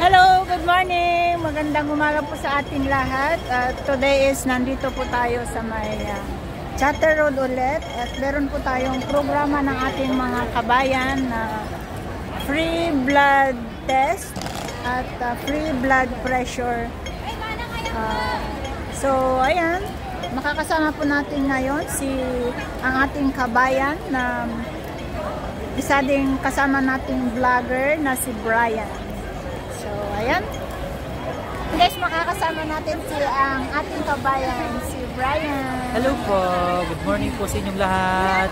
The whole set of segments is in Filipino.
Hello, good morning. Magandang umaga po sa ating lahat. Today is nandito po tayo sa may Charter Road ulit at meron po tayong programa ng ating mga kabayan na free blood test at free blood pressure. So ayan, makakasama po natin ngayon ang ating kabayan na isa ding kasama nating vlogger na si Brian. So, ayan. Guys, makakasama natin ang ating kabayan, si Brian. Hello po. Good morning po sa inyong lahat.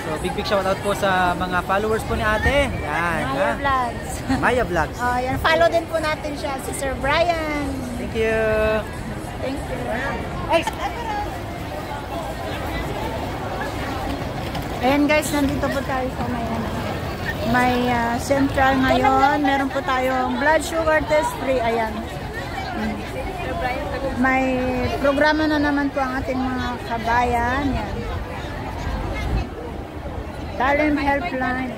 So, big shoutout po sa mga followers po ni ate. Yan. Maya Vlogs. Maya Vlogs. Oh, yan. Follow din po natin siya, si Sir Brian. Thank you. Thank you. Ay! Ayan guys, nandito po tayo sa may central ngayon. Meron po tayong blood sugar test free. Ayan. May programa na naman po ang ating mga kabayan. Yan. Talent Helpline.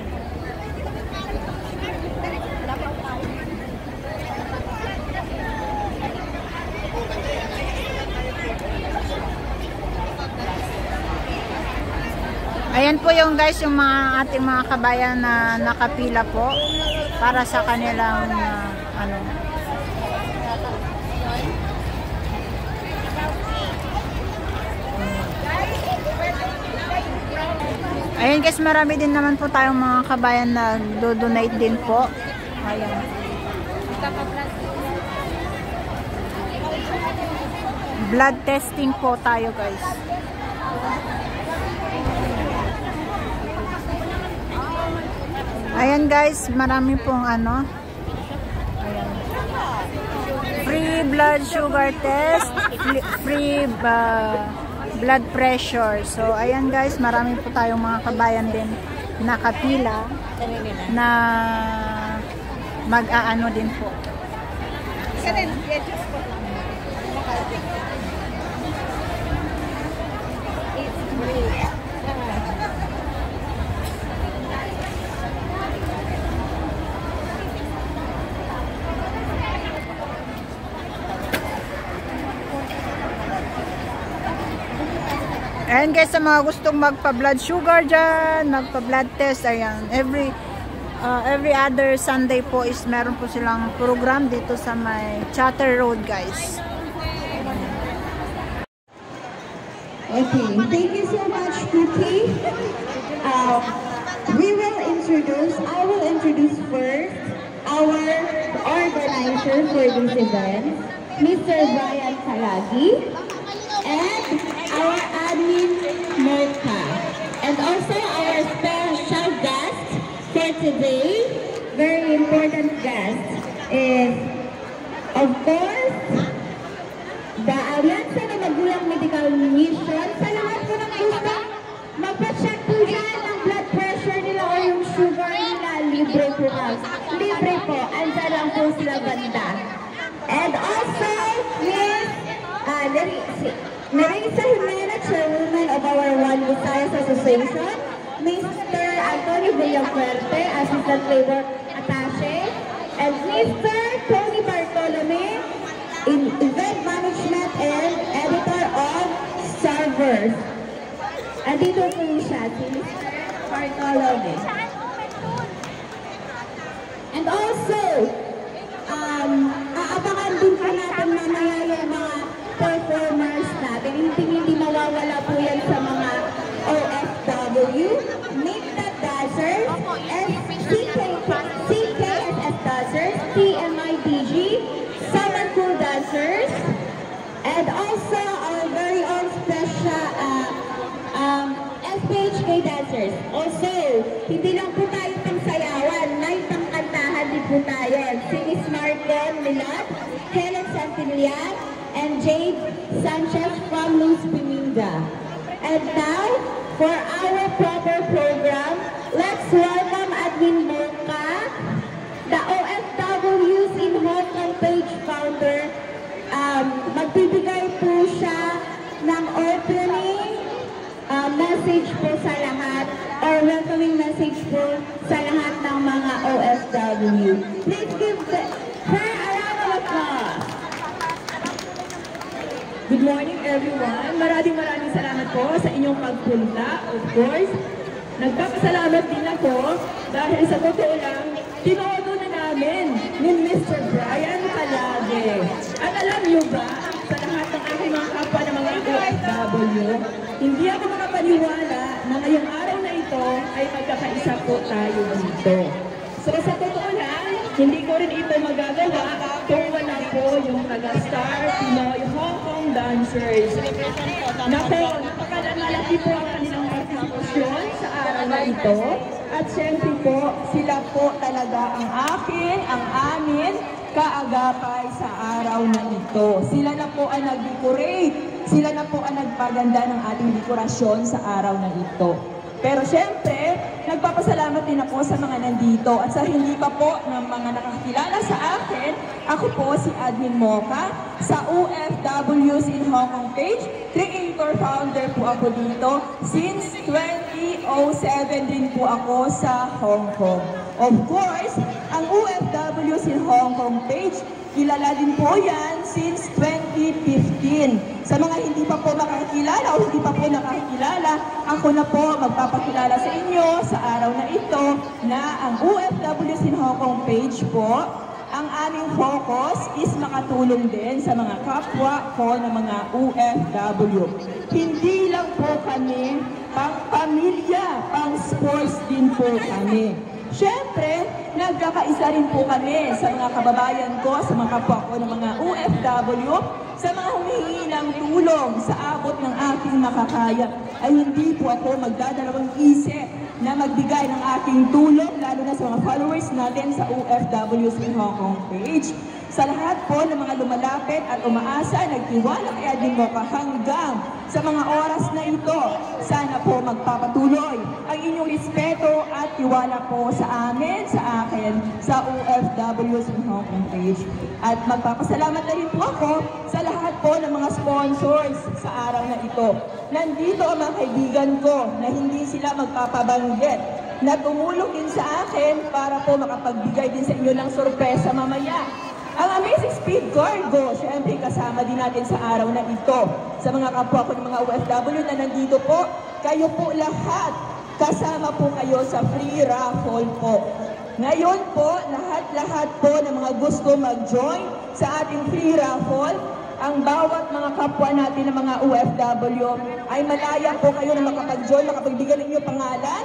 Ayan po yung guys, yung ating mga kabayan na nakapila po para sa kanilang Ayan guys, marami din naman po tayong mga kabayan na do-donate din po. Ayan. Blood testing po tayo guys. Ayan guys, marami pong ayan. Free blood sugar test, free blood pressure. So ayan guys, marami po tayong mga kabayan din nakapila na mag-aano din po. So, ayan guys, sa mga gustong magpa-blood sugar dyan, magpa-blood test, ayan, every other Sunday po is meron po silang program dito sa may Charter Road guys. Okay, thank you so much, Cookie. I will introduce first our organizer for this event, Mr. Brian Kalagi, and our admin, Marta. And also our special guest for today, very important guest, is, of course, the Alianza ng Magulang Medical Mission. Sa lahat po ng gusto, magpa-check po dyan ang blood pressure nila o yung sugar nila. Libre po guys. Libre po. Andyan lang po sila banda. And also, Miss Nerissa Jimenez, Chairwoman of our One Visayas Association, Mr. Antonio Villafuerte, Assistant Labor Attaché, and Mr. Tony Bartolome, Event Management and Editor of Servers. Andito po siya, si Mr. Bartolome. And also, aabangan din po natin mamaya yung mga performers natin. Hindi mawawala po yan sa mga OFW, Midnight Dancers, CKSS Dancers, TMIDG, Summer Cool Dancers, and also our very own special Also, hindi lang po tayo pang sayawan, may pangkantahan din po tayo. Si Miss Marcon Milot, Helen Santillan, and Jade Sanchez from Luz Piminda. And now, for our proper program, let's welcome Admin Mocha, the OFWs in Hong Kong page founder. Magbibigay po siya ng opening message po sa lahat or welcoming message po sa lahat ng mga OFW. Please give her a round of applause. Good morning everyone. Maraming salamat po sa inyong pagpunta. Of course, nagpapasalamat din ako dahil sa totoo lang, tinodo na namin ni Mr. Brian Calage. At alam niyo ba, sa lahat ng aking mga kapwa na mga OFW, hindi ako makapaniwala na ngayong araw na ito ay magkakaisa po tayo dito. So sa totoo lang, hindi ko rin ito magagawa kung wala po yung taga-Star Pinoy Hong Kong Dancers. Nako, napakalalaki po ang kanilang partisipasyon sa araw na ito. At syempre po, sila po talaga ang akin, ang amin, kaagapay sa araw na ito. Sila na po ang nag-decorate, sila na po ang nagpaganda ng ating dekorasyon sa araw na ito. Pero syempre, nagpapasalamat din ako sa mga nandito at sa hindi pa po ng mga nakakilala sa akin, ako po si Admin Mocha sa OFWs in Hong Kong page. Creator founder po ako dito. Since 2007 din po ako sa Hong Kong. Of course, ang OFWs in Hong Kong page, kilala din po yan since 2015. Sa mga hindi pa po makakilala o hindi pa po nakakilala, ako na po magpapakilala sa inyo sa araw na ito na ang OFWs in Hong Kong page po, ang aming focus is makatulong din sa mga kapwa ko ng mga OFW. Hindi lang po kami pang pamilya, pang sports din po kami. Siyempre, nagkakaisa rin po kami sa mga kababayan ko, sa mga kapwa ko ng mga OFW, sa mga humihingi ng tulong sa abot ng aking makakaya, ay hindi po ako magdadalawang isip na magbigay ng aking tulong, lalo na sa mga followers natin sa OFWs in Hong Kong page. Sa lahat po ng mga lumalapit at umaasa, nagtiwala kay Admin Mocha hanggang sa mga oras na ito, sana po magpapatuloy ang inyong respeto at tiwala po sa amin, sa akin, sa OFWs in Hong Kong page. At magpapasalamat na rin po ako sa lahat po ng mga sponsors sa araw na ito. Nandito ang mga kaibigan ko na hindi sila magpapabanggit, na tumulong din sa akin para po makapagbigay din sa inyo ng sorpresa mamaya. Ang Amazing Speed Cargo, syempre kasama din natin sa araw na ito. Sa mga kapwa ko ng mga OFW na nandito po, kayo po lahat, kasama po kayo sa free raffle po. Ngayon po, lahat-lahat po ng mga gusto mag-join sa ating free raffle, ang bawat mga kapwa natin ng mga OFW ay malaya po kayo na makapag-join, makapagbigay ng inyong pangalan.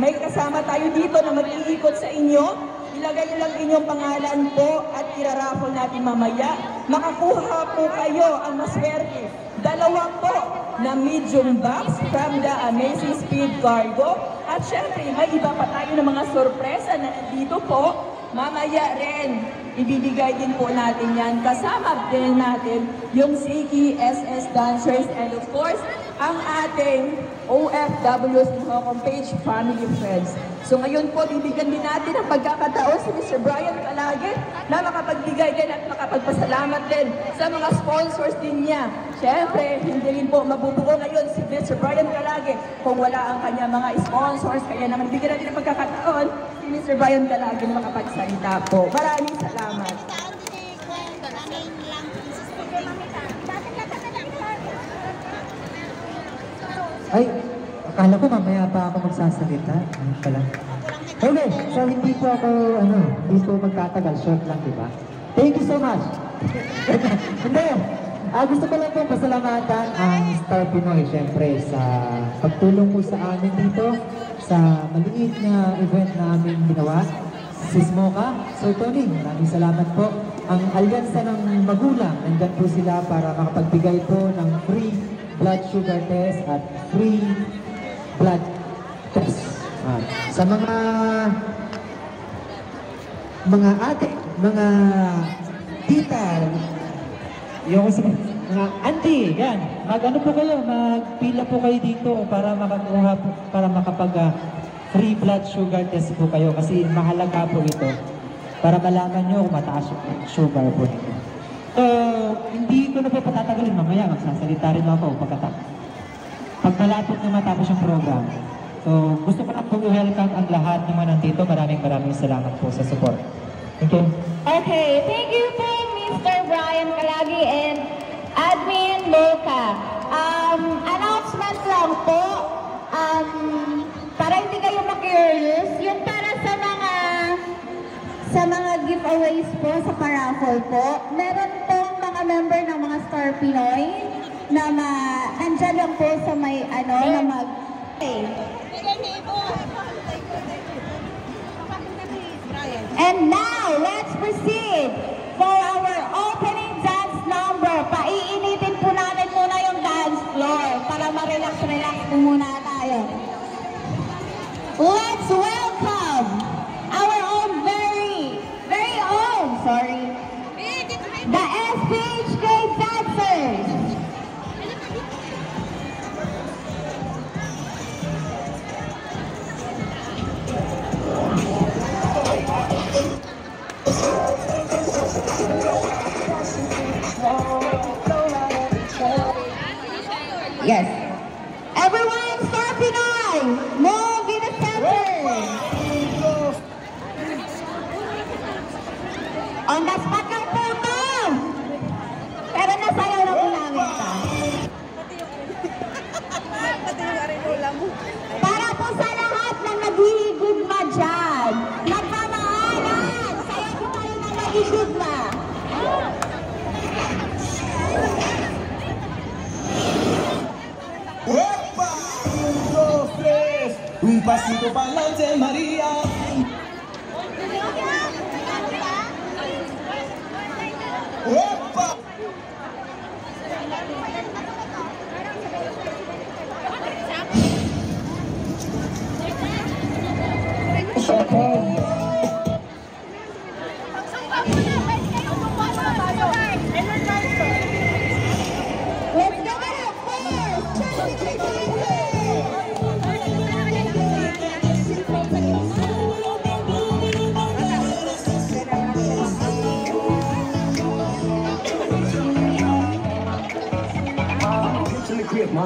May kasama tayo dito na mag-iikot sa inyo. Ilagay nyo lang inyong pangalan po at iraraffle natin mamaya. Makakuha po kayo ang maswerte. Dalawa po na medium box from the Amazing Speed Cargo. At syempre, may iba pa tayo ng mga sorpresa na nandito po. Mamaya rin, ibibigay din po natin yan. Kasama din natin yung Siki SS Dancers and of course, ang ating OFWs in Hong Kong page, family friends. So ngayon po, bibigyan din natin ang pagkakataon si Mr. Brian Calage na makapagbigay din at makapagpasalamat din sa mga sponsors din niya. Siyempre, hindi rin po mabubuo ngayon si Mr. Brian Calage kung wala ang kanya mga sponsors. Kaya naman bigyan natin ang pagkakataon si Mr. Brian Calage na makapagsalita po. Maraming salamat. Ay, akala ko mamaya pa ako magsasalita. Ayun pala. Okay, so hindi po ako, hindi po magtatagal. Short lang, di ba? Thank you so much. Hindi. Gusto ko lang po pasalamatan ang Star Pinoy, syempre, sa pagtulong po sa amin dito, sa maliit na event na aming ginawa. Sis Mocha, Sir Tony, maraming salamat po. Ang alyansa ng magulang, nandyan po sila para makapagbigay po ng free blood sugar test at free blood test. Sa mga ate, mga tita, yung mga auntie, yan. Mag-ano po kayo, magpila po kayo dito para makakuha po, para makapag free blood sugar test po kayo kasi mahalaga po ito para malaman nyo kung mataas yung sugar po nito. So, hindi ko na po patatagalin mamaya, magsasalita rin ako pag malapit na matapos yung program. So, gusto ko na po i-welcome ang lahat ng mga nandito. Maraming salamat po sa support. Thank you. Okay, thank you po Mr. Brian Kalagi and Admin Mocha. Announcement lang po, para hindi kayo ma-curious, yung para sa mga giveaways po, sa paraffle po, meron pong mga member ng mga Star Pinoy na nandyan lang po sa may na mag... Okay. And now, let's proceed for our opening dance number. Paiinitin po namin muna yung dance floor para ma-relax po muna tayo. Let's welcome our own very own, the SPHK dancers. Yes. Everyone, Star Pinoy, move in the center. On the spot lang po ito. Pero nasayaw na po namin ito. Para po sa lahat na naghihigugma dyan. Nagmamahalan. Sayaw po tayo na naghihigugma. ¡Opa! 1, 2, 3, un pasito para adelante, María. ¡Opa!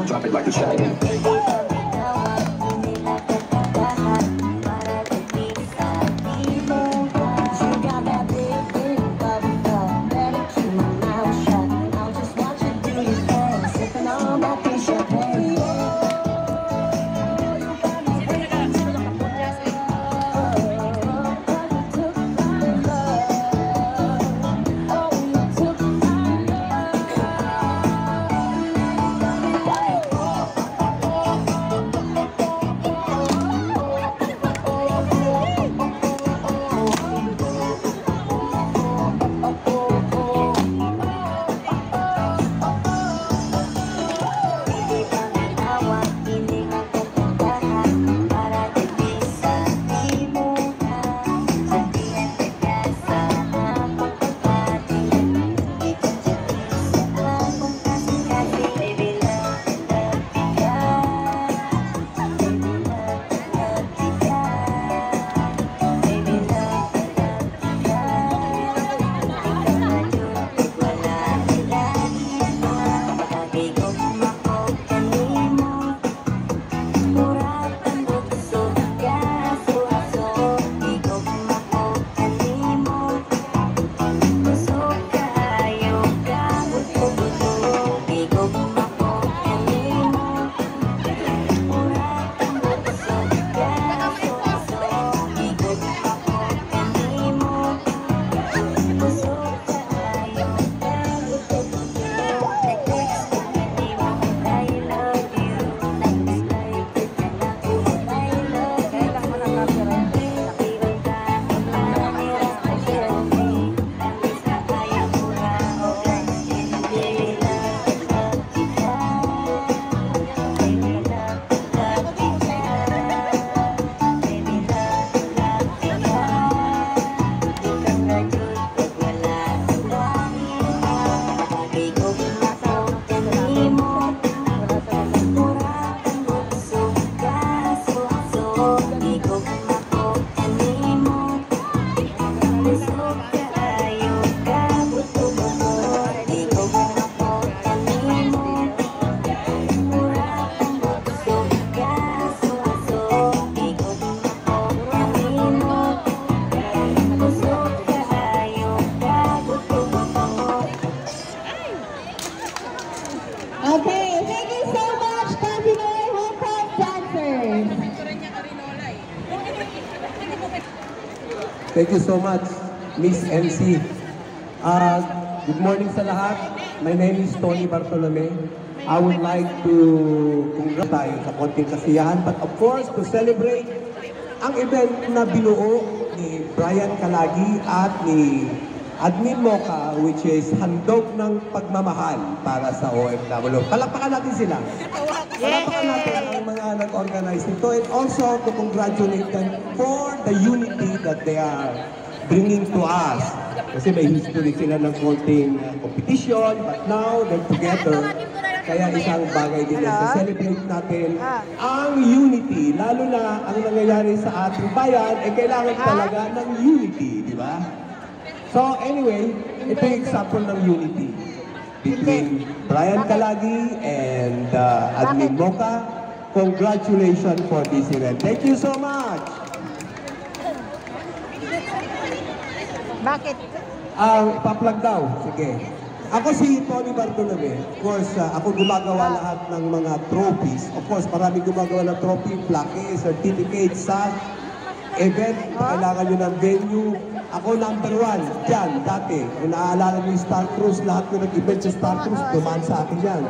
Drop it like a shot. Thank you so much, Miss MC. Good morning sa lahat. My name is Tony Bartolome. I would like to congratulate tayo sa konting kasiyahan, but of course, to celebrate ang event na binuo ni Brian Calagi at ni Admin Mocha, which is handog ng pagmamahal para sa OFW. Palakpakan natin sila. Palakpakan natin ang mga nag-organize nito, and also to congratulate them for the unity that they are bringing to us. Kasi may history sila ng konting competition, but now they're together. Kaya isang bagay din na celebrate natin ang unity. Lalo na ang nangyayari sa ating bayan, kailangan talaga ng unity, di ba? So anyway, ito yung example ng unity between Brian Calagi and Admin Mocha. Congratulations for this event. Thank you so much! Bakit? Pa-plug daw. Sige. Ako si Tony Bartolome. Of course, ako gumagawa lahat ng mga trophies. Of course, marami gumagawa ng trophy, plaque, certificate sa event. Kailangan nyo ng venue. Ako number 1 dyan, dati. Kung naaalala nyo yung Star Cruise, lahat ko nag-event sa Star Cruise, dumaan sa akin yan.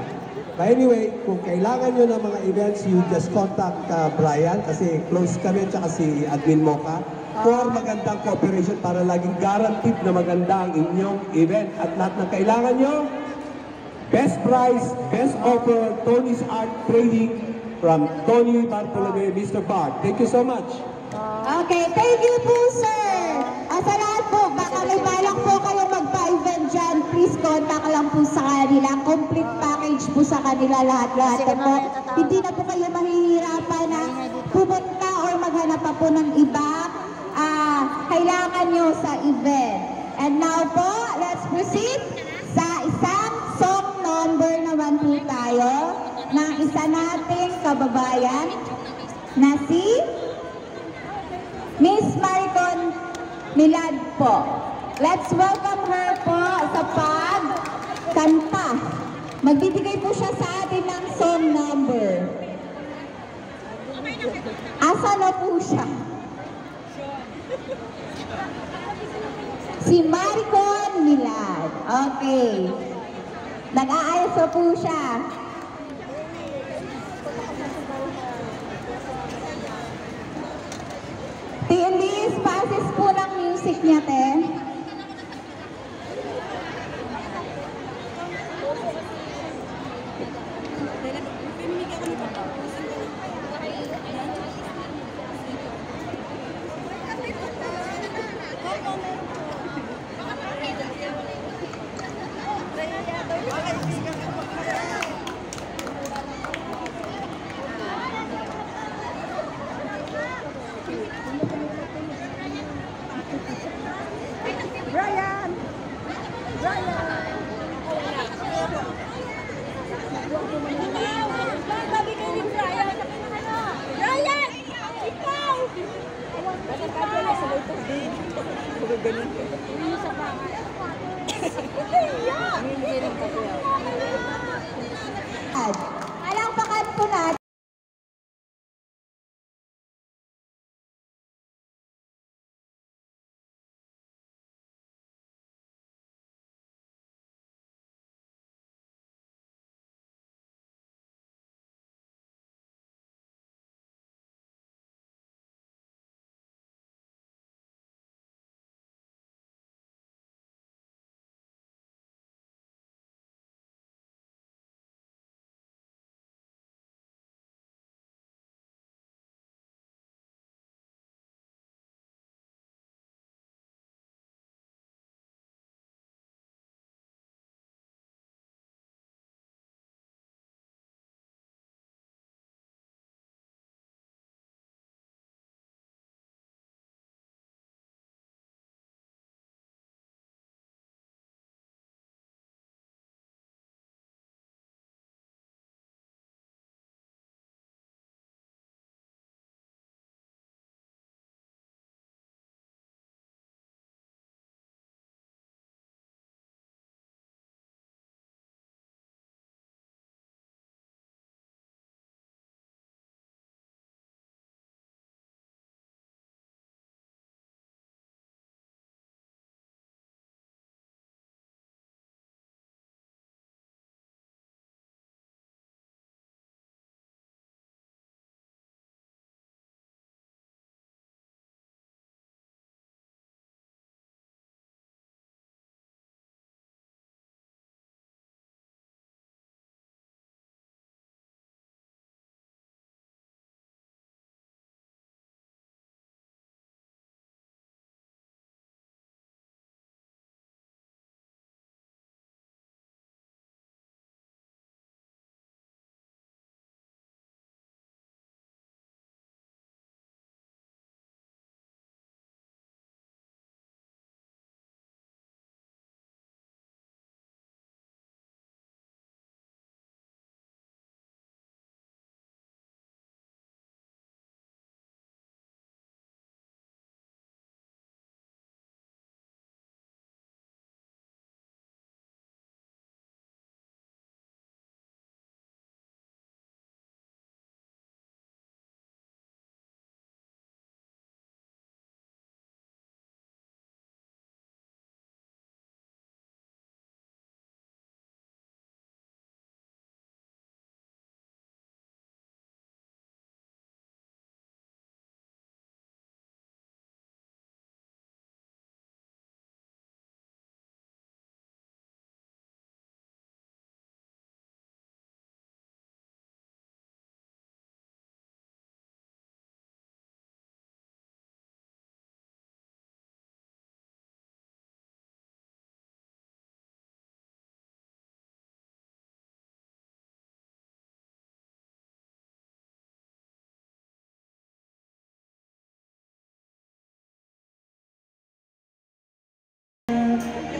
But anyway, kung kailangan nyo ng mga events, you just contact Brian kasi close kami, tsaka si Admin Mocha for magandang cooperation para laging guaranteed na maganda ang inyong event. At lahat ng kailangan nyo, best price, best offer, Tony's Art Trading from Tony Bartolome, Mr. Bart. Thank you so much. Okay, thank you po, sir. Sa lahat po, baka may balak po kayong magpa-event dyan, please contact lang po sa kanila. Complete package po sa kanila lahat-lahat po. Hindi na po kayo mahihirapan na pumunta or maghanap pa po ng iba. Kailangan nyo sa event. And now po, let's proceed sa isang song number naman po tayo ng isa nating kababayan na si Miss Maricon Milad po. Let's welcome her po sa pagkanta. Magbibigay po siya sa atin ng song number. Asa na po siya? Si Maricon Milad. Okay. Nag-aayos na po siya. T-Elise, passes po ng music niya, te.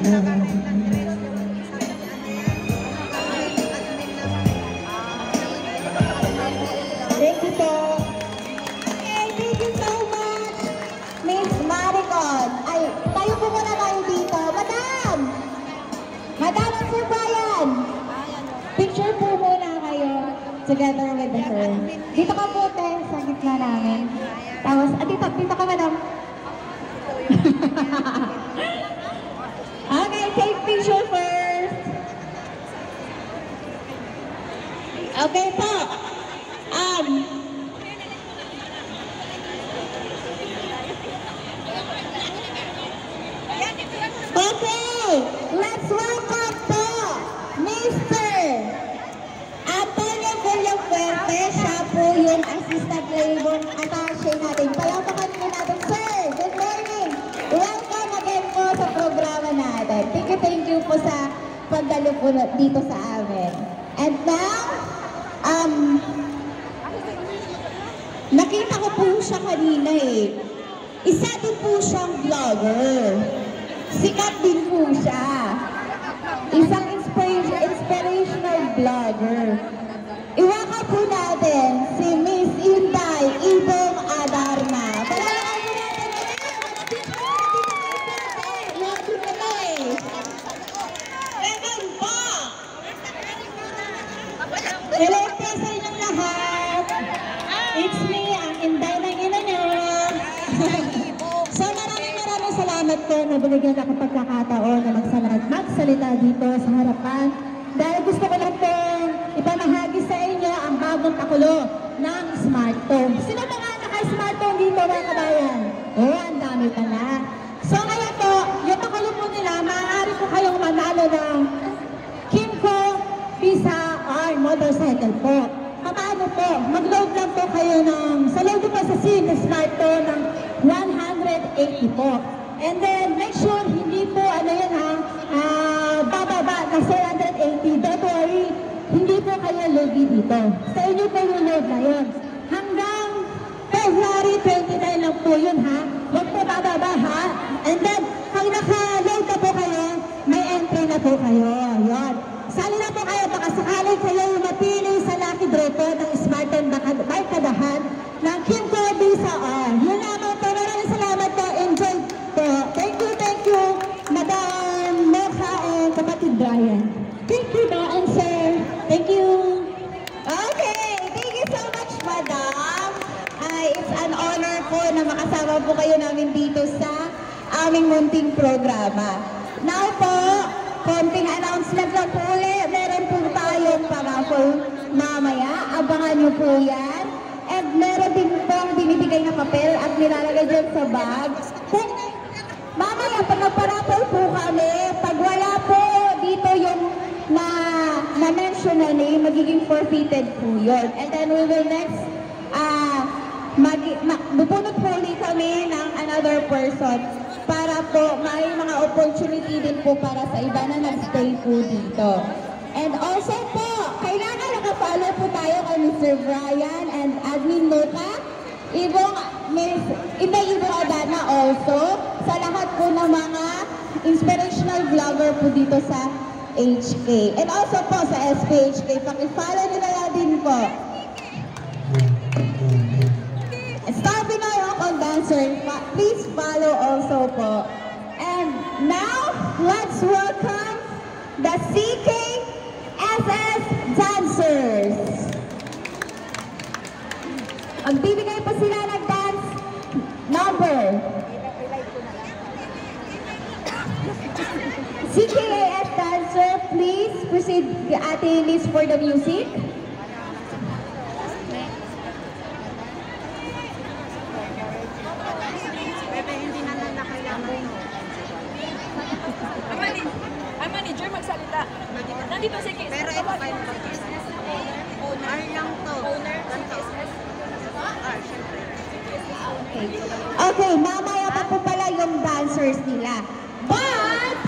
Thank you po. Okay, thank you so much, Miss Maricon. Ay, tayo po muna tayo dito. Madam! Madam at Sir Brian! Picture po muna kayo together with her. Dito ka po, te, sa gitna namin. Tapos, dito ka, madam. Okay, take picture first. Okay po. Okay, let's welcome po Mr. Antonio Villafuerte. Siya po yung assistant labor attaché natin. Palakpakan po natin, sir. Good morning. Welcome again po sa programa natin. Thank you po sa pagdalo po dito sa amin. And now, nakita ko po siya kanina eh. Isa din po siyang vlogger. Sikat din po siya. Isang inspirational vlogger. Iwaka po natin si Miss Inday Ibong Adarna. Palalakan po natin. Welcome po! Hello po sa inyong lahat. It's me, ang Inday ng ina niyo. So maraming salamat po na binigyan ako pagkakataon na magsalita dito sa harapan. Dahil gusto ko lang pong ipamahagi sa inyo ang bagong pakulo ng smartphone. Sino mga naka-smartphone dito mga kabayan? Oh, ang dami pa na. So ngayon po, yung pakulo po nila, maaari po kayong manalo ng Kimco Visa R motorcycle po. Paano po? Mag-load lang po kayo ng, sa load po sa SIM smartphone ng 180 po. And then, make sure hindi po, bababa na 480. Don't worry, hindi po kayo load dito. Sa inyo po yung load na yun. Hanggang February 29 lang po yun, ha? Huwag po bababa, ha? And then, pag naka-load na po kayo, may entry na po kayo. Yun. Sali na po kayo, baka sakali kayo yung mapili sa lucky draw po ng smartphone by kadahan ng Kimco Visa R. Yun naman po, maraming salamat po. Enjoy po. Thank you, Madam Mocha and kapatid Brian. Thank you, Ma and Sir. Thank you. Okay, thank you so much, Madam. It's an honor po na makasama po kayo namin dito sa aming munting programa. Now po, konting announcement lang po ulit. Meron po tayong paraffle mamaya. Abangan nyo po yan. And meron din pong binibigay na papel at nilalagay dyan sa bag. Kung mamaya pag nagparaffle po kami, pag wala po dito yung na-mention na name, magiging forfeited po yun. And then we will next, bupunot po ulit kami ng another person para po may mga opportunity din po para sa iba na nag-stay po dito. And also po, kailangan nakafollow po tayo kay Mr. Brian and Admin Mocha, Inday Ibong Adarna also, sa lahat po ng mga inspirational vlogger po dito sa HK. And also po sa SPHK, paki-follow nila din po. Star Pinoy Rock on Dancer, please follow also po. And now, let's welcome the CKSS Dancers. Magbibigay pa sila ng dance number. CKSS Dancer, please proceed, Ate Liz, for the music. Ang manager magsalita. Nandito si Kis. Pero ito kayo owner lang to. Owner ng KSS. Siyempre. Okay, mamaya pa po pala yung dancers nila. But,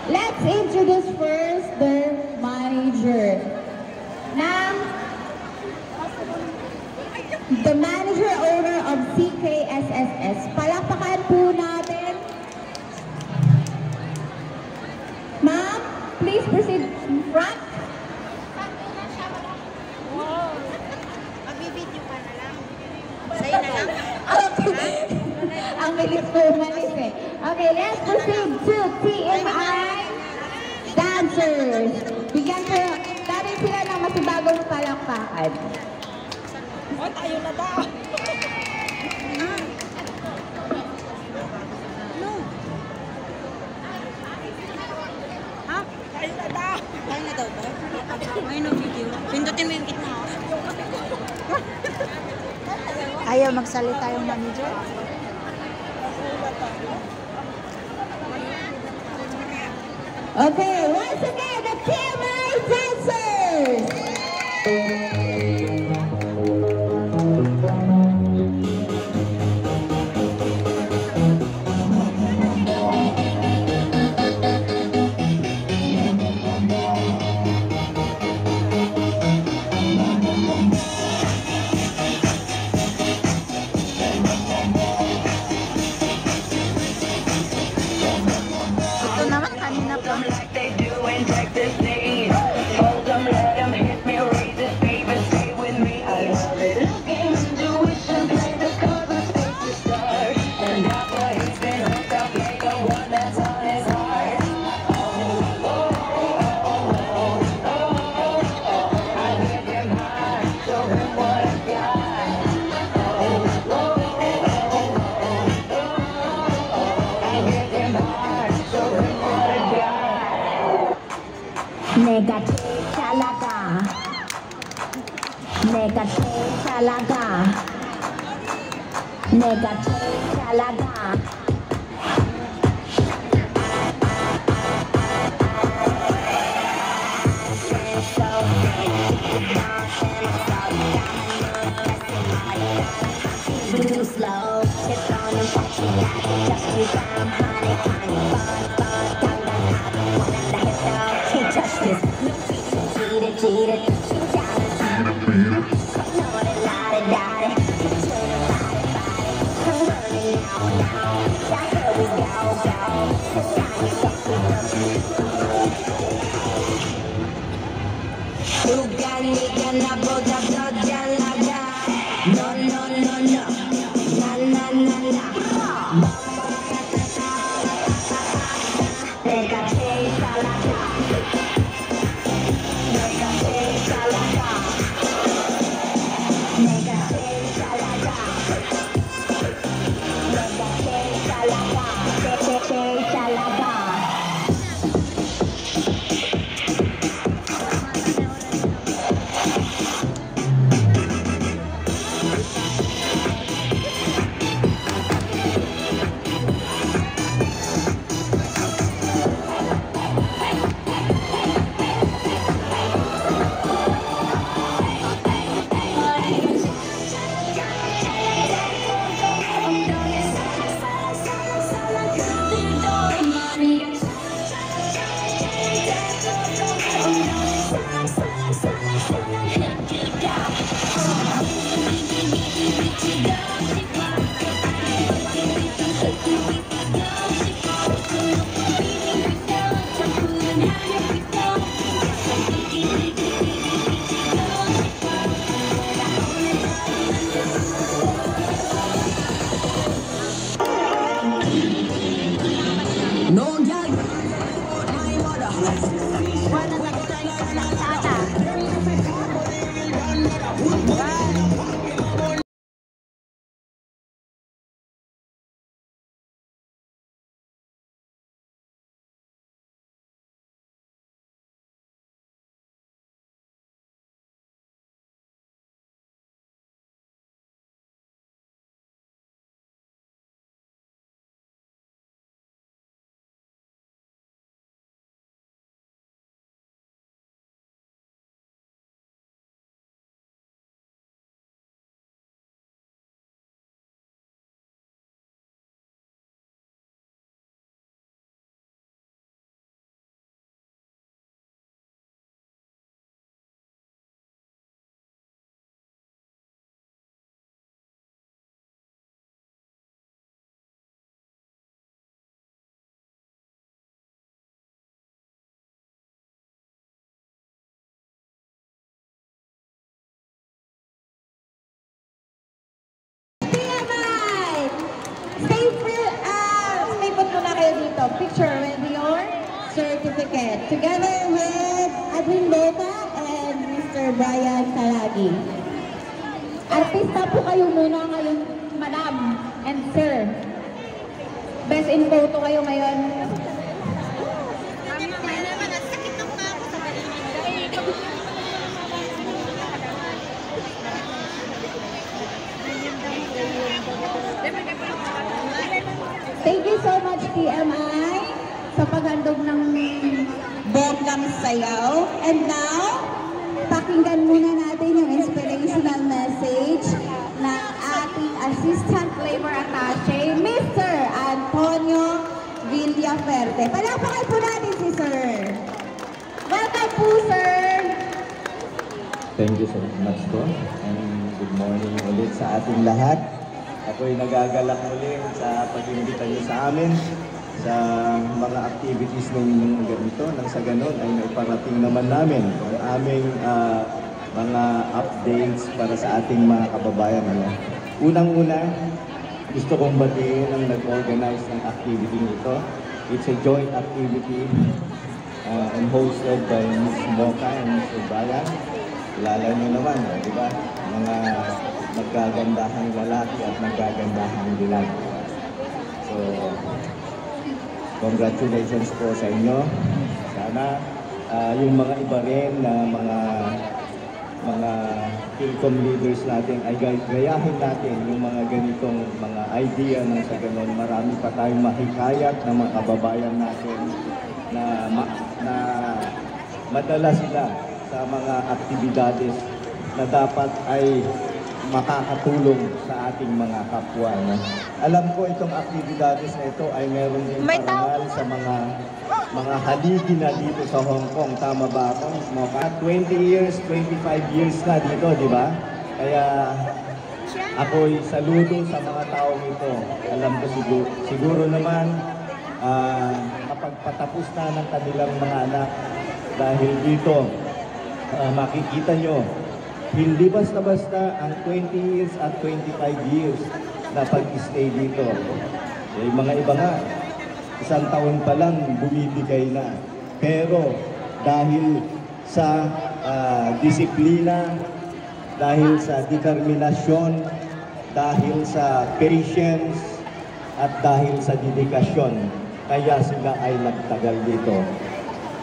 let's introduce first the manager. The manager owner of CKSSS. Palakpakan po natin. Ang bilis po umalis eh. Okay, let's proceed to TMI dancers. Bigyan ko natin sila ng masibagong palakpakan. O, tayo na daw. Ha? Tayo na daw. Tayo na daw ba? May no video. Pindutin mo yung gitna. Ayaw magsalita yung manager. Okay, once again, the TMI dancers! Ito naman kanina pa. Negative talaga. Negative talaga. Negative talaga. Too slow, tip on and touch me like just you down, honey, honey, bun, bun, down, down, down, one in the hip down, can't touch this. Cheat it, she down and know it, lie it, die it, turn it, body, body, I'm running now, yeah, here we go, this time you got me, 누가 네가 나보다 더 잘 나가. No, no, no, no. Na, na, na, na. 내가 제일 잘 나가. 내가 제일 잘 나가. 내가 제일 잘 나가. 내가 제일 잘 나가. 제일 잘 나가. basket together with Adwin Bota and Mr. Brian Kalagi. Artista po kayo muna ngayon, madam and sir. Best in photo kayo ngayon. Thank you so much, TMI, sa paghandog ng bonggang sayaw. And now, pakinggan muna natin yung inspirational message ng ating Assistant Labor Attaché, Mr. Antonio Villaferte. Palakpakan po natin si Sir. Welcome po, Sir. Thank you so much po. And good morning ulit sa ating lahat. Ako'y nagagalak muli sa pag-imbita niyo sa amin sa mga activities ng ganito. Nang sa ganon ay naiparating naman namin ang aming mga updates para sa ating mga kababayan. Unang-una, gusto kong batiin ang nag-organize ng activity nito. It's a joint activity and hosted by Ms. Mocha and Mr. Brian. Kilala niyo naman, di ba? Mga magagandahang lalaki at magagandahang dilag. So, congratulations po sa inyo. Sana yung mga iba rin na mga Philcom leaders natin ay gayahin natin yung mga ganitong mga idea ng sa ganon. Marami pa tayong mahikayat ng mga kababayan natin na madala sila sa mga aktibidades na dapat ay makakatulong sa ating mga kapwa. Alam ko itong aktibidades na ito ay meron din parangal sa mga haligi na dito sa Hong Kong. Tama ba ako? 20 years, 25 years na dito, di ba? Kaya ako'y saludo sa mga taong ito. Alam ko siguro naman kapagpatapos na ng kanilang mga anak dahil dito makikita nyo hindi basta-basta ang 20 years at 25 years na pag-stay dito. Eh, mga iba nga, 1 taon pa lang bumibigay na. Pero dahil sa disiplina, dahil sa determinasyon, dahil sa patience, at dahil sa dedikasyon, kaya sila ay nagtagal dito.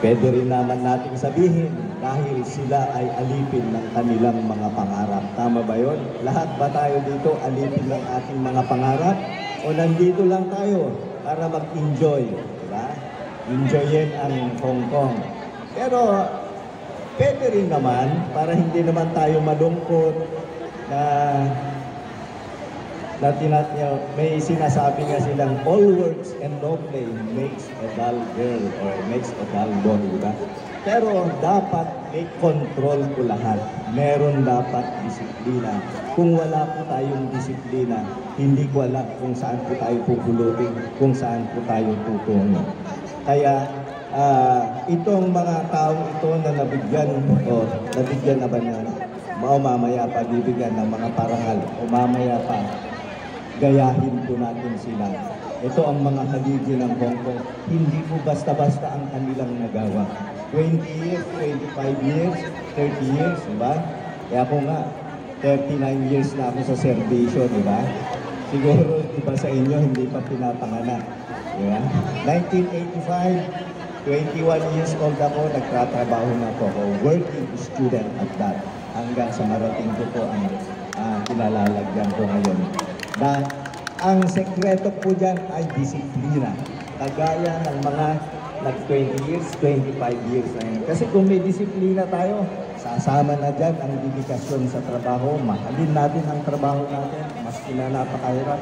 Pwede rin naman nating sabihin dahil sila ay alipin ng kanilang mga pangarap. Tama ba yun? Lahat ba tayo dito alipin ng ating mga pangarap? O nandito lang tayo para mag-enjoy? Diba? Enjoyin ang Hong Kong. Pero pwede rin naman para hindi naman tayo malungkot na may sinasabi nga silang all works and no play makes a dull girl or makes a dull boy, diba? Pero dapat may control po lahat. Meron dapat disiplina. Kung wala po tayong disiplina, hindi ko alam kung saan po tayo pupulutin, kung saan po tayo tutungo. Kaya itong mga taong ito na nabigyan na ba na mamaya pa bibigyan ng mga parangal o mamaya pa gayahin po natin sila. Ito ang mga haligi ng Hong Kong. Hindi po basta-basta ang kanilang nagawa. 20 years, 25 years, 30 years, diba? Kaya ako nga, 39 years na ako sa serbisyo, diba? Siguro, diba sa inyo, hindi pa pinapanganak. Diba? 1985, 21 years old ako, nagtatrabaho na po ako. Working student at that. Hanggang sa marating ko po ang kinalalagyan ko ngayon. Ang sekreto po dyan ay disiplina. Kagaya ng mga nag-20 years, 25 years na yun. Kasi kung may disiplina tayo, sasama na dyan ang dedikasyon sa trabaho. Mahalin natin ang trabaho natin, maski na napakahirap.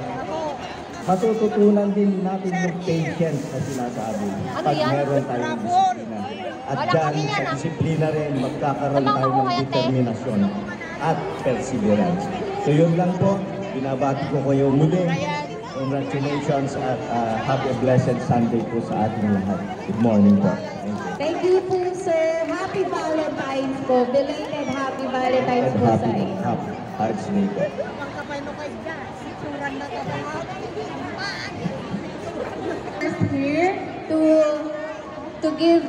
Matututunan din natin yung patience na sinasabi pag meron tayong disiplina. At dyan sa disiplina rin, magkakaroon tayo ng determinasyon at perseverance. So yun lang po. Binabati ko kayo muli. Congratulations at have a blessed Sunday po sa ating lahat. Good morning po. Thank you po, sir. Happy Valentine's po. Belated Happy Valentine's po sa inyo. Happy Hearts Day po. Here to give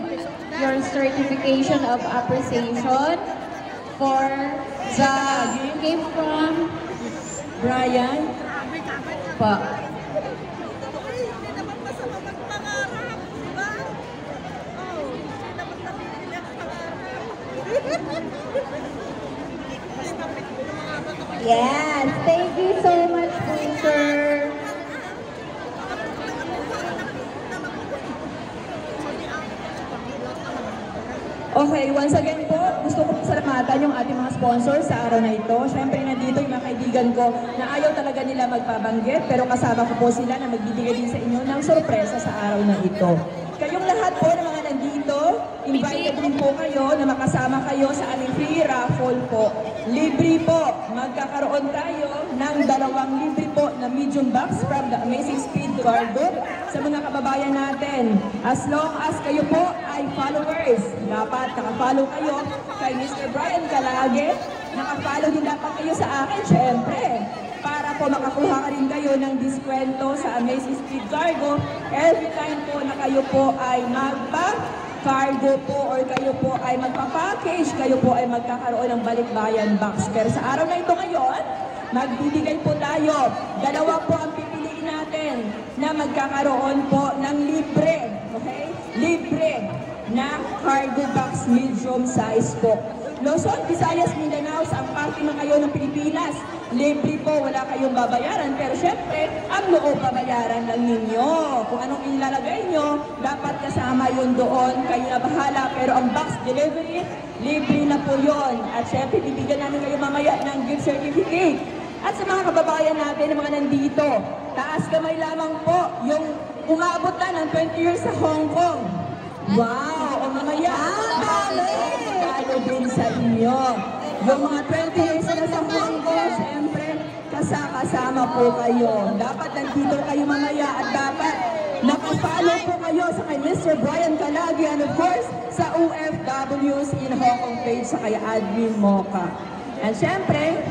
your certification of appreciation for the came from Brian pa. Yes, thank you so much po, sir. Okay, once again po, gusto ko pasalamatan yung ating mga sponsors sa araw na ito. Siyempre, nandito yung mga kaibigan ko na ayaw talaga nila magpabanggit, pero kasama ko po sila na magbibigay din sa inyo ng sorpresa sa araw na ito. Kayong lahat po na mga nandito, invited din po kayo na makasama kayo sa aming free raffle po. Libre po, magkakaroon tayo ng 2 libre po na medium box from the Amazing Speed Cargo sa mga kababayan natin. As long as kayo po ay followers, dapat nakafollow kayo kay Mr. Brian Calage, nakafollow din dapat kayo sa akin, syempre, para po makakuha ka rin kayo ng diskwento sa Amazing Speed Cargo every time po na kayo po ay magpa-cargo po or kayo po ay magpa-package, kayo po ay magkakaroon ng balikbayan box. Pero sa araw na ito ngayon, magbibigay po tayo, 2 po ang pipiliin natin na magkakaroon po ng libre, okay? Libre na cargo box medium size po. Luzon, Visayas, Mindanao, saan parte man kayo ng Pilipinas, libre po, wala kayong babayaran. Pero syempre, ang loob babayaran lang ninyo. Kung anong ilalagay nyo, dapat kasama yun doon. Kayo na bahala. Pero ang box delivery, libre na po yun. At syempre, bibigyan namin kayo mamaya ng gift certificate. At sa mga kababayan natin na mga nandito, taas kamay lamang po yung umabot na ng 20 years sa Hong Kong. Wow! O mamaya, regalo din sa inyo. Yung mga 20 years na sa Hong Kong, siyempre, kasama po kayo. Dapat nandito kayo mamaya at dapat nakafollow po kayo sa kay Mr. Brian Calage and of course, sa OFWs in Hong Kong page sa kay Admin Mocha. And siyempre,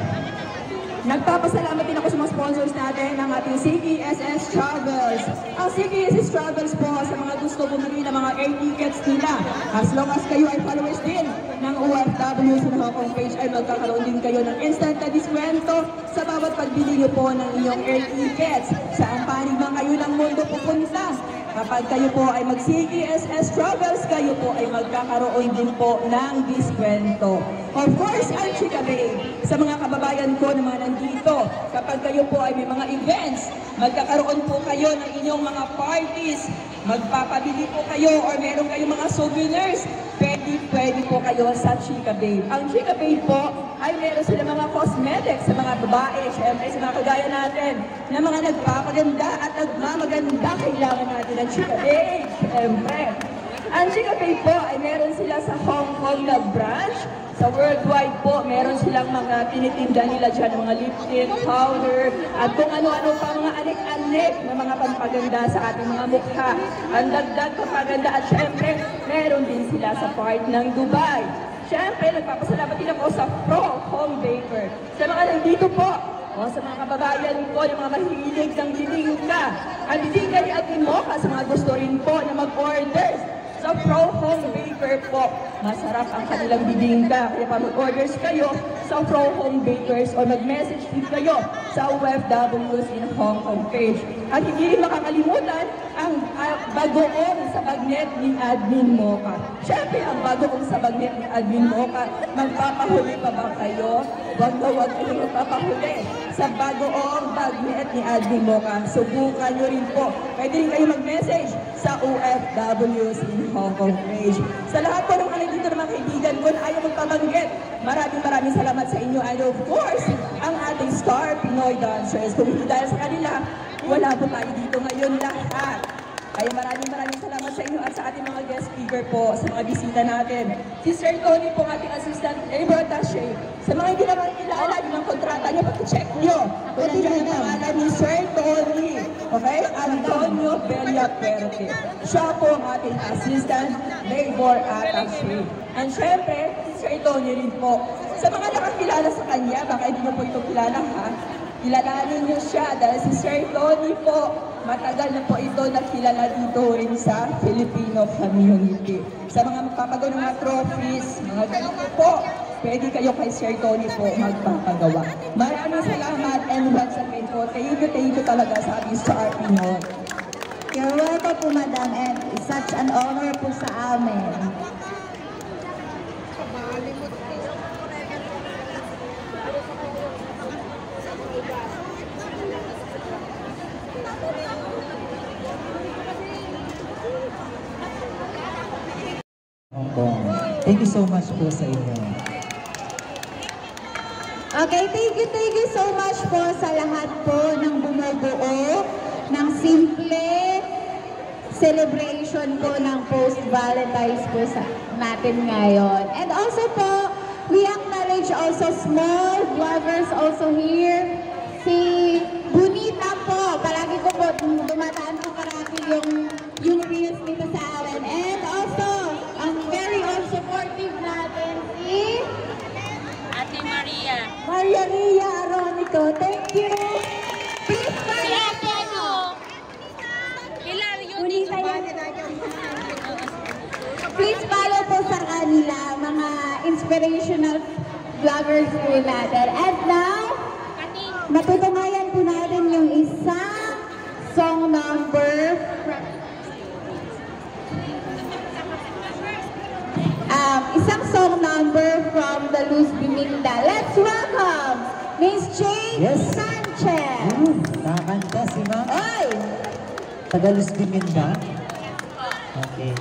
nagpapasalamat din ako sa mga sponsors natin ng ating CESS Travels. Ang CESS Travels po sa mga gusto bumili ng mga air tickets nila. As long as kayo ay followers din ng OFW sa Hong Kong page ay magkakaroon din kayo ng instant na diskwento sa bawat pagbili nyo po ng inyong air tickets. Saan panig man kayo ng mundo pupunta. Kapag kayo po ay mag-CESS Travels, kayo po ay magkakaroon din po ng diskwento. Of course, ang Chika Bay, sa mga kababayan ko na mga nandito, kapag kayo po ay may mga events, magkakaroon po kayo ng inyong mga parties, magpapabili po kayo or meron kayong mga souvenirs, pwede po kayo sa Chika Bay. Ang Chika Bay po ay meron sila mga cosmetics sa mga babae, syempre sa mga kagaya natin, na mga nagpapaganda at nagmamaganda, kailangan natin ang Chika Bay, syempre. Ang Chika Bay po ay meron sila sa Hong Kong na branch. Sa worldwide po, meron silang mga tinitinda nila dyan, mga lipstick, powder, at kung ano-ano pa mga anik-anik na mga pampaganda sa ating mga mukha. Ang dagdag pampaganda at syempre, meron din sila sa part ng Dubai. Syempre, nagpapasalamat din ako sa Pro Home Baker. Sa mga nandito po, o sa mga kababayan ko, yung mga mahilig ng bibingka. Ang bibingka ni Admin Mocha sa mga gusto rin po na mag-orders. Sa Pro Home Baker po, masarap ang kanilang bibingka. Kaya pa mag-orders kayo sa Pro Home Bakers o mag-message din kayo sa OFWs in Hong Kong page. At hindi rin makakalimutan ang bagoong sa bagnet ni Admin Mocha. Siyempre, ang bagoong sa bagnet ni Admin Mocha, magpapahuli pa ba kayo? Huwag kayo magpapahuli sa bagoong bagnet ni Admin Mocha. Subukan nyo rin po. Pwede rin kayo mag-message sa OFWs in Hong Kong page. Sa lahat po ng mga nandito ng mga kaibigan ko na ayaw magpabanggit, maraming salamat sa inyo. And of course, ang ating star Pinoy dancers. Kung hindi dahil sa kanila, wala po tayo dito ngayon lahat. Kaya maraming salamat sa inyo at sa ating mga guest speaker po, sa mga bisita natin. Si Sir Tony po, ating assistant labor attaché. Sa mga hindi naman kilala, yung mga kontrata niyo, pag-check niyo. Kung nandiyan ang pangalan ni Sir Tony, okay? Antonio Bellaperte. Siya po ang ating assistant labor attaché. And syempre, si Sir Tony rin po. Sa mga nakakilala sa kanya, baka hindi mo po ito kilala ha? kilalanin niyo siya dahil si Sir Tony po, matagal na po ito nakilala dito rin sa Filipino community. Sa mga magpapagawa ng mga trophies, mga ganito po, pwede kayo kay Sir Tony po magpapagawa. Maraming salamat and once again po, thank you talaga sa ating Star Pinoy. You're welcome po, Madam, and it's such an honor po sa amin. Hong Kong. Thank you so much po sa inyo. Okay, thank you so much po sa lahat po ng bumubuo ng simple celebration po ng post-Valentine's po sa natin ngayon. And also po, we acknowledge also small vloggers also here. Si Bunita po, palagi ko po dumataan po parati yung reels dito sa amin. And also, ang very supportive natin si Ate Maria. Maria Ria Aronico. Thank you. Please Si Ate ano? Hilario dito. Please follow po sa kanila, mga inspirational vloggers po natin. And now, matutungayan po natin yung isang song number from the Luz Biminda. Let's welcome Miss Jane Sanchez. Nakakanta si Ma'am. Oy! Taga Luz Biminda. Okay.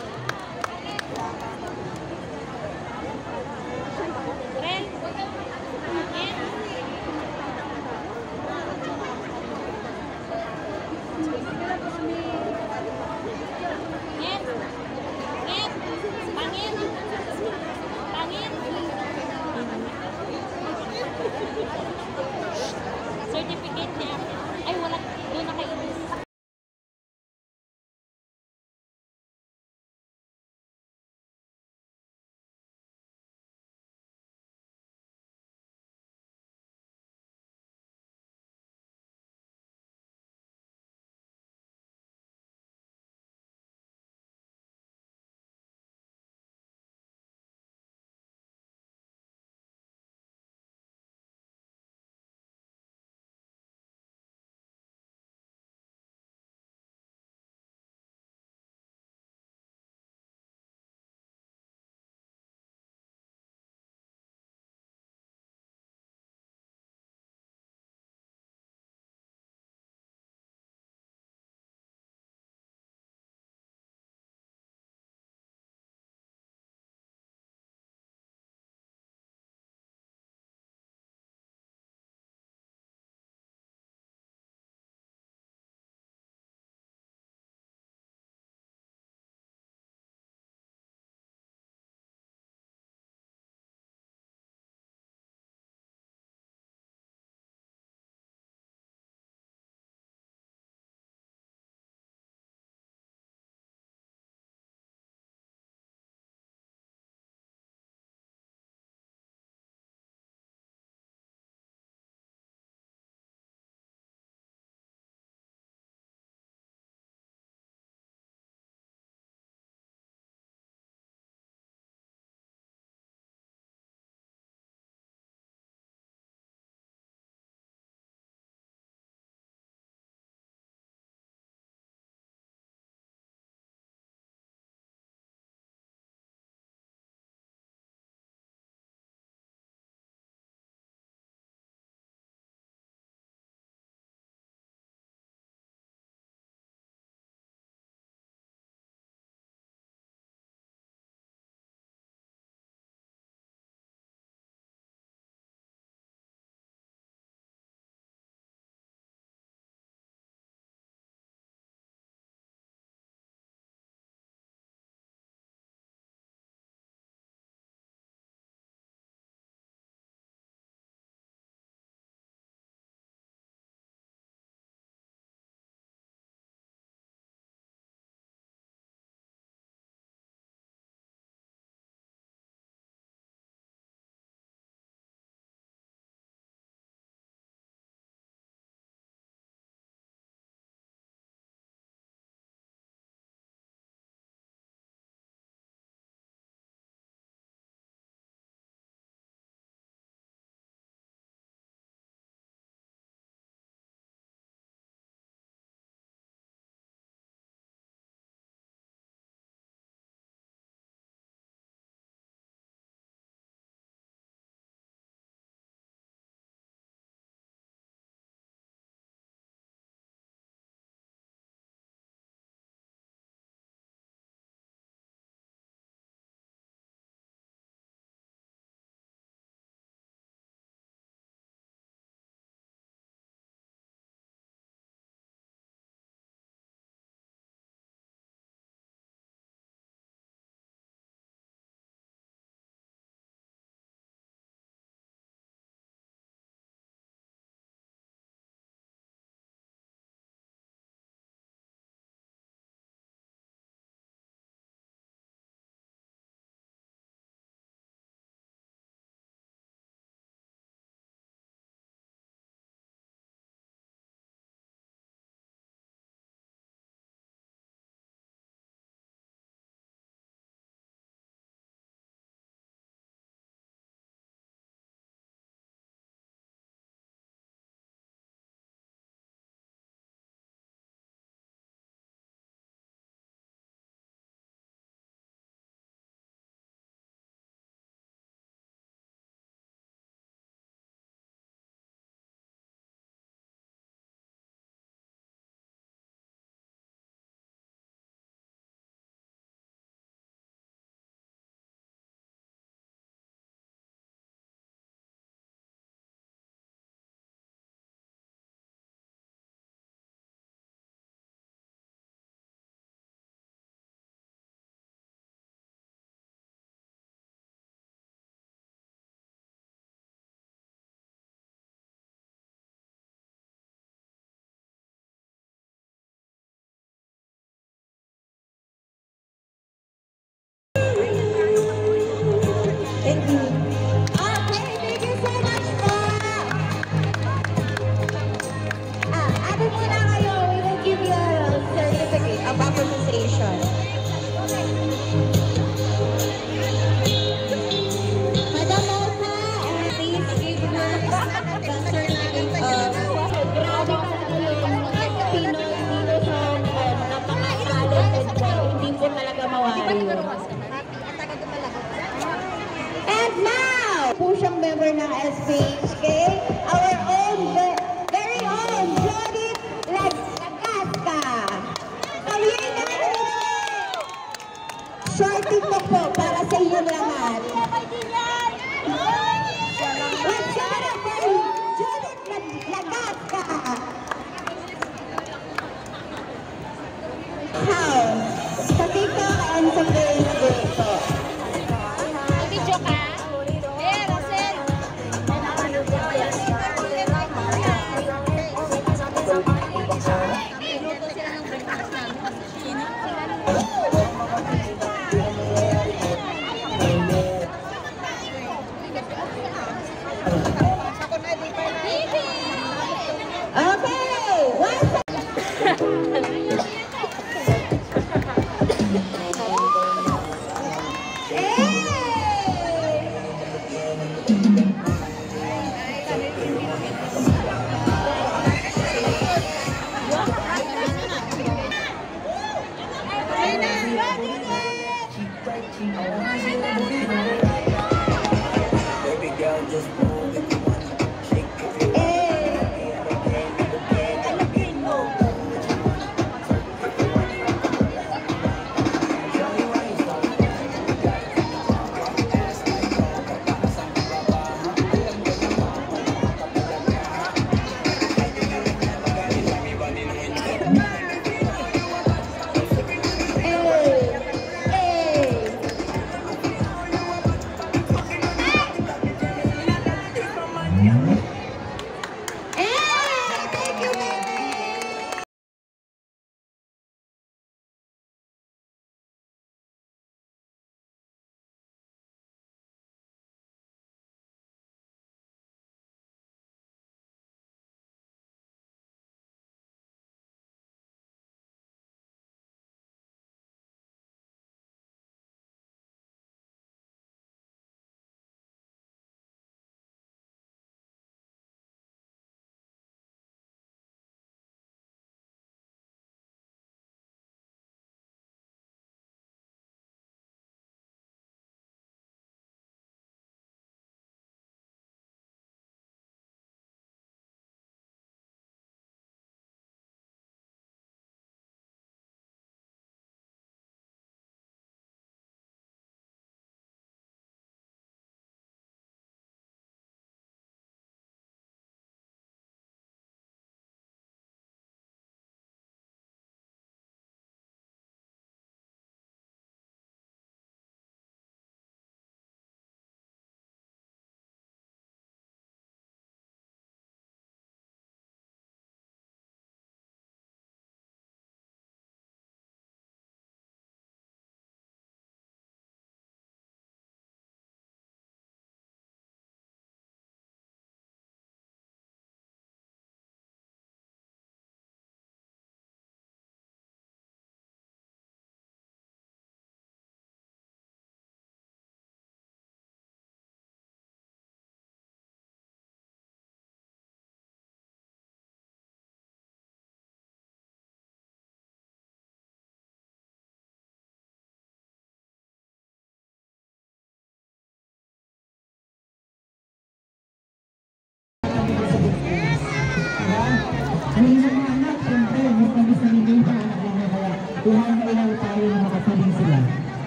Ang mga anak, siyempre, mas kami sa ninyo pa anak lang kaya tuhan na ilaw tayo na makasaling sila.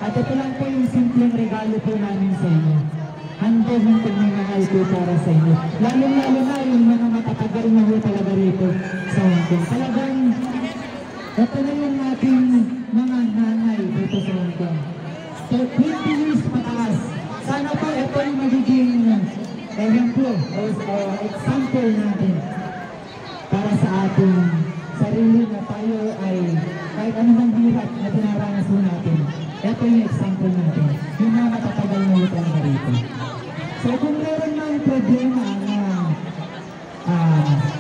At ito lang po yung simpleng regalo po namin sa inyo. Handog ng pagmamahal po para sa inyo. Lalo-lalo na yung mga matatagal na ho talaga rito sa Hong Kong. Talagang, ito na yung ating mga nanay dito sa Hong Kong. So, 20 years pataas. Sana po ito yung magiging ehemplo o example natin para sa ating sarili na tayo ay kahit anumang hirap na tinaranas mo natin. Ito yung example natin. Yung mga matatagal na utang na rito. So kung meron ng problema na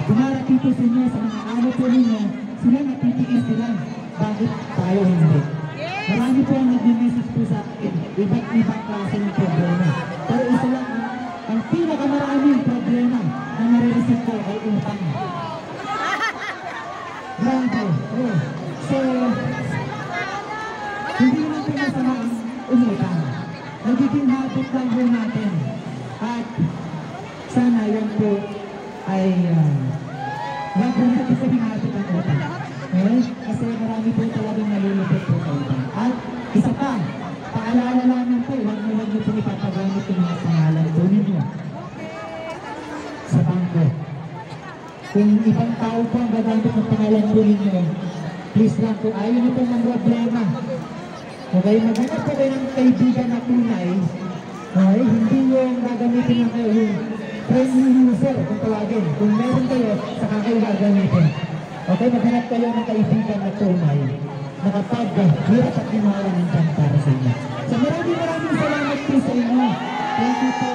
dumarap dito sa inyo sa mga ano po ninyo, sila natitiis sila. Bakit tayo hindi? Marami po ang nag-message po sa akin. Iba't ibang klase ng problema. Pero isa lang, ang pinakamaraming problema na nare-receive ko ay utang. Grabe. Oh. So, hindi naman pinasama ang umutang. Nagiging habit lang po natin. At sana yan po ay wag po natin sa habit ang utang. Okay? Kasi marami po talagang nalulupit po sa utang. At isa pa, paalala namin po, huwag niyo po ipapagamit yung mga pangalan po ninyo sa bangko. Kung ibang tao po ang gagamit ng pangalan po ninyo, please lang po, ayaw nyo po ng problema. Okay, maghanap po kayo ng kaibigan na tunay. Okay, hindi yung gagamitin na kayo yung friendly user kung tawagin. Kung meron kayo, saka kayo gagamitin. Okay, maghanap kayo ng kaibigan na tunay. Nakapag-hirap at ginawa ng para sa inyo. So maraming salamat po sa inyo. Thank you po.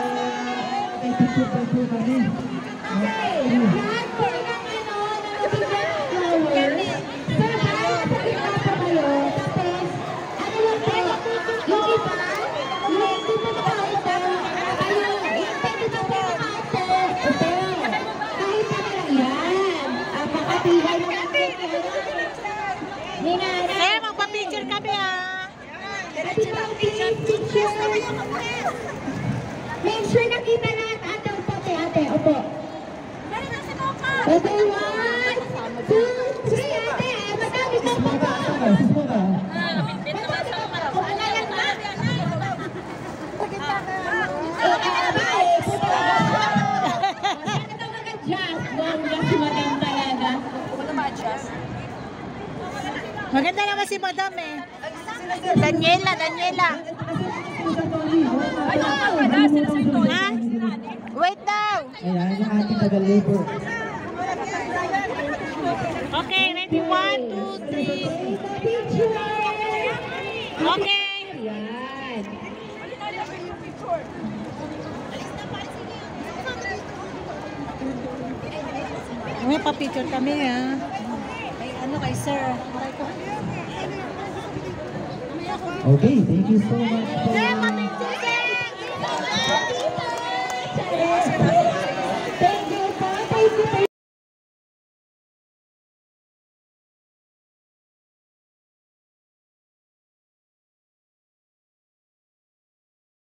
Thank you po kami. Okay. Please, picture. Make sure nakita lahat ate. Opo, ate. Opo. Okay, 1, 2, 3, ate. Madami ka po ba? Maganda naman si Madam eh. Daniela. Ha? Wait daw. Ayan, yung ating taga-labor. Okay, ready? 1, 2, 3. Okay. May pa-picture kami ha. Ay, ano kay sir? Okay, thank you so much for